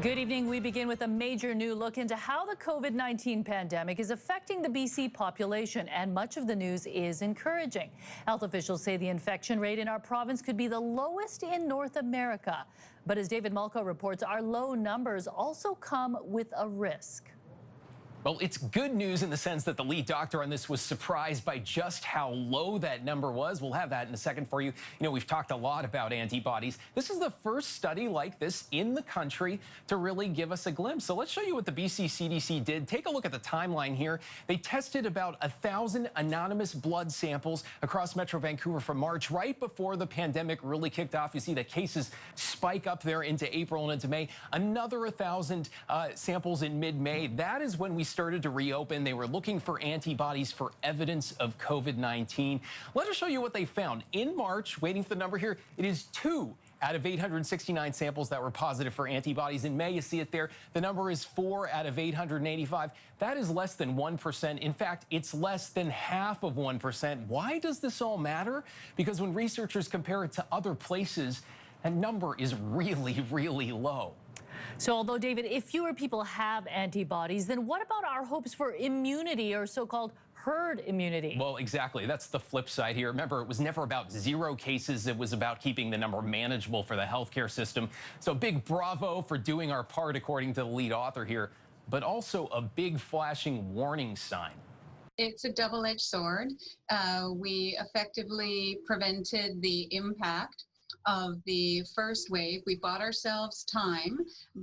Good evening. We begin with a major new look into how the COVID-19 pandemic is affecting the BC population, and much of the news is encouraging. Health officials say the infection rate in our province could be the lowest in North America. But as David Malko reports, our low numbers also come with a risk. Well, it's good news in the sense that the lead doctor on this was surprised by just how low that number was. We'll have that in a second for you. You know, we've talked a lot about antibodies. This is the first study like this in the country to really give us a glimpse. So let's show you what the BC CDC did. Take a look at the timeline here. They tested about 1,000 anonymous blood samples across Metro Vancouver from March, right before the pandemic really kicked off. You see the cases spike up there into April and into May. Another 1,000 samples in mid-May. That is when we started to reopen. They were looking for antibodies for evidence of COVID-19. Let us show you what they found. In March, waiting for the number here, it is 2 out of 869 samples that were positive for antibodies. In May, you see it there. The number is 4 out of 885. That is less than 1%. In fact, it's less than half of 1%. Why does this all matter? Because when researchers compare it to other places, that number is really, really low. So although, David, if fewer people have antibodies, then what about our hopes for immunity, or so-called herd immunity? Well, exactly. That's the flip side here. Remember, it was never about 0 cases. It was about keeping the number manageable for the healthcare system. So big bravo for doing our part, according to the lead author here, but also a big flashing warning sign. It's a double-edged sword. We effectively prevented the impact of the first wave. We bought ourselves time,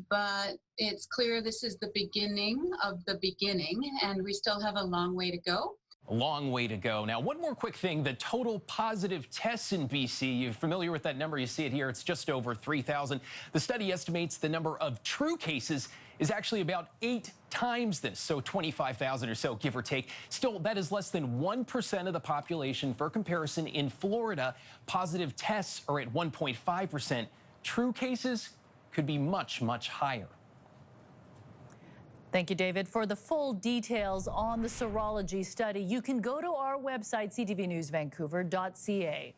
but it's clear this is the beginning of the beginning, and we still have a long way to go. A long way to go. Now, one more quick thing. The total positive tests in BC, you're familiar with that number. You see it here. It's just over 3,000. The study estimates the number of true cases is actually about 8 times this, so 25,000 or so, give or take. Still, that is less than 1% of the population. For comparison, in Florida, positive tests are at 1.5%. True cases could be much, much higher. Thank you, David. For the full details on the serology study, you can go to our website, ctvnewsvancouver.ca.